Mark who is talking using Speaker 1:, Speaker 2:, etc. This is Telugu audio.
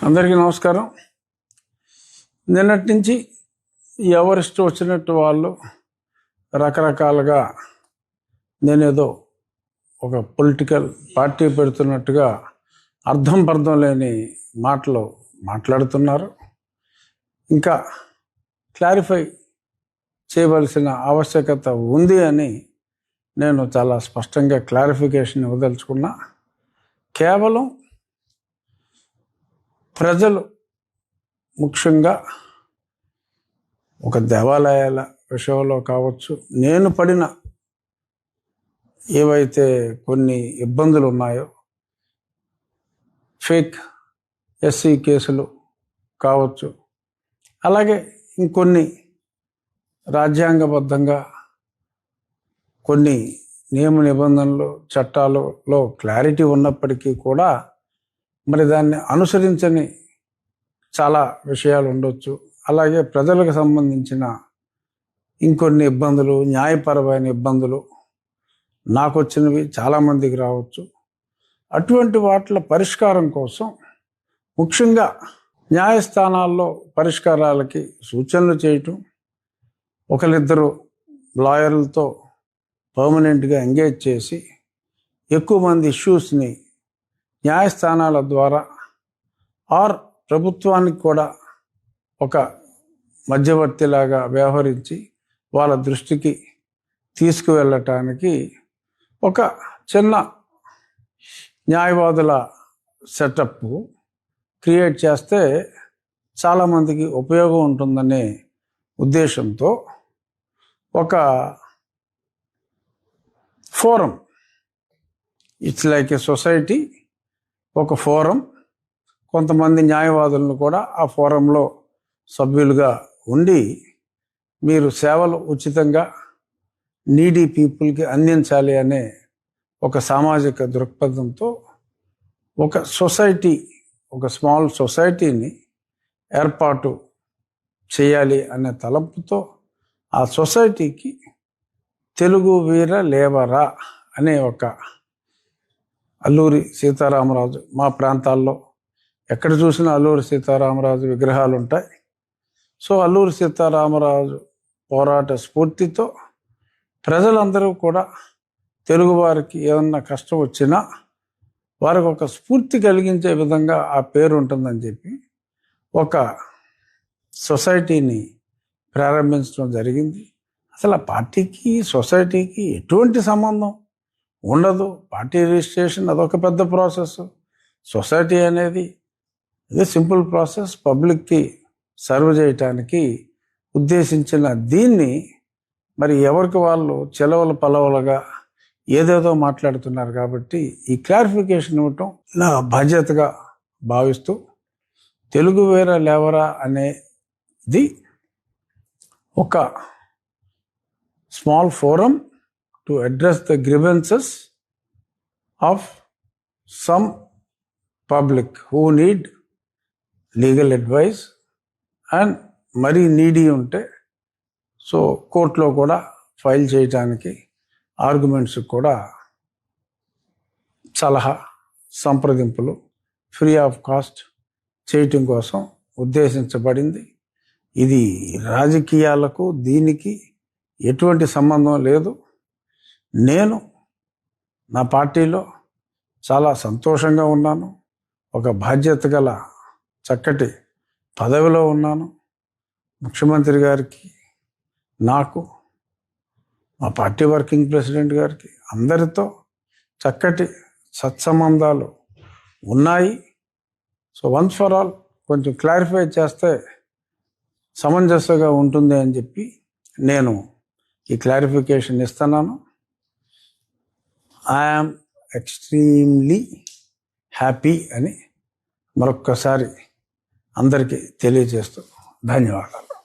Speaker 1: అందరికీ నమస్కారం. నిన్నటి నుంచి ఎవరిష్టం వచ్చినట్టు వాళ్ళు రకరకాలుగా నేనేదో ఒక పొలిటికల్ పార్టీ పెడుతున్నట్టుగా అర్థం పర్థం లేని మాటలు మాట్లాడుతున్నారు. ఇంకా క్లారిఫై చేయవలసిన ఆవశ్యకత ఉంది అని నేను చాలా స్పష్టంగా క్లారిఫికేషన్ ఇవ్వదలుచుకున్నా. కేవలం ప్రజలు, ముఖ్యంగా ఒక దేవాలయాల విషయంలో కావచ్చు, నేను పడిన ఏవైతే కొన్ని ఇబ్బందులు ఉన్నాయో, ఫేక్ ఎస్సీ కేసులు కావచ్చు, అలాగే ఇంకొన్ని రాజ్యాంగబద్ధంగా కొన్ని నియమ నిబంధనలు, చట్టాలలో క్లారిటీ ఉన్నప్పటికీ కూడా మరి దాన్ని అనుసరించని చాలా విషయాలు ఉండొచ్చు. అలాగే ప్రజలకు సంబంధించిన ఇంకొన్ని ఇబ్బందులు, న్యాయపరమైన ఇబ్బందులు నాకు వచ్చినవి చాలామందికి రావచ్చు. అటువంటి వాటిల పరిష్కారం కోసం ముఖ్యంగా న్యాయస్థానాల్లో పరిష్కారాలకి సూచనలు చేయటం, ఒకరిద్దరు లాయర్లతో పర్మనెంట్గా ఎంగేజ్ చేసి ఎక్కువ మంది ఇష్యూస్ని న్యాయస్థానాల ద్వారా ఆర్ ప్రభుత్వానికి కూడా ఒక మధ్యవర్తిలాగా వ్యవహరించి వాళ్ళ దృష్టికి తీసుకువెళ్ళటానికి ఒక చిన్న న్యాయవాదుల సెటప్ క్రియేట్ చేస్తే చాలామందికి ఉపయోగం ఉంటుందనే ఉద్దేశంతో ఒక forum, it's like A society, ఒక ఫోరం, కొంతమంది న్యాయవాదులను కూడా ఆ ఫోరంలో సభ్యులుగా ఉండి మీరు సేవలు ఉచితంగా నీడీ పీపుల్కి అందించాలి అనే ఒక సామాజిక దృక్పథంతో ఒక సొసైటీ, ఒక స్మాల్ సొసైటీని ఏర్పాటు చేయాలి అనే తలంపుతో ఆ సొసైటీకి తెలుగు వీర లేవరా అనే ఒక అల్లూరి సీతారామరాజు, మా ప్రాంతాల్లో ఎక్కడ చూసినా అల్లూరి సీతారామరాజు విగ్రహాలు ఉంటాయి. సో అల్లూరి సీతారామరాజు పోరాట స్ఫూర్తితో ప్రజలందరూ కూడా తెలుగువారికి ఏమన్నా కష్టం వచ్చినా వారికి ఒక స్ఫూర్తి కలిగించే విధంగా ఆ పేరు ఉంటుందని చెప్పి ఒక సొసైటీని ప్రారంభించడం జరిగింది. అసలు ఆ పార్టీకి సొసైటీకి ఎటువంటి సంబంధం ఉండదు. పార్టీ రిజిస్ట్రేషన్ అదొక పెద్ద ప్రాసెస్. సొసైటీ అనేది ఇది సింపుల్ ప్రాసెస్. పబ్లిక్కి సర్వ్ చేయటానికి ఉద్దేశించిన దీన్ని మరి ఎవరికి వాళ్ళు చెలవలు పలవలుగా ఏదేదో మాట్లాడుతున్నారు. కాబట్టి ఈ క్లారిఫికేషన్ ఇవ్వటం నా బాధ్యతగా భావిస్తూ తెలుగు వీర లేవరా అనేది ఒక small forum to address the grievances of some public who need legal advice and మరీ నీడీ ఉంటే సో కోర్టులో కూడా ఫైల్ చేయడానికి, ఆర్గ్యుమెంట్స్ కూడా సలహా సంప్రదింపులు ఫ్రీ ఆఫ్ కాస్ట్ చేయటం కోసం ఉద్దేశించబడింది. ఇది రాజకీయాలకు దీనికి ఎటువంటి సంబంధం లేదు. నేను నా పార్టీలో చాలా సంతోషంగా ఉన్నాను. ఒక బాధ్యత గల చక్కటి పదవిలో ఉన్నాను. ముఖ్యమంత్రి గారికి, నాకు, మా పార్టీ వర్కింగ్ ప్రెసిడెంట్ గారికి అందరితో చక్కటి సత్సంబంధాలు ఉన్నాయి. సో వన్స్ ఫర్ ఆల్ కొంచెం క్లారిఫై చేస్తే సమంజసంగా ఉంటుంది అని చెప్పి నేను ఈ క్లారిఫికేషన్ ఇస్తున్నాను. ఐఎమ్ ఎక్స్ట్రీమ్లీ హ్యాపీ అని మరొక్కసారి అందరికీ తెలియజేస్తూ ధన్యవాదాలు.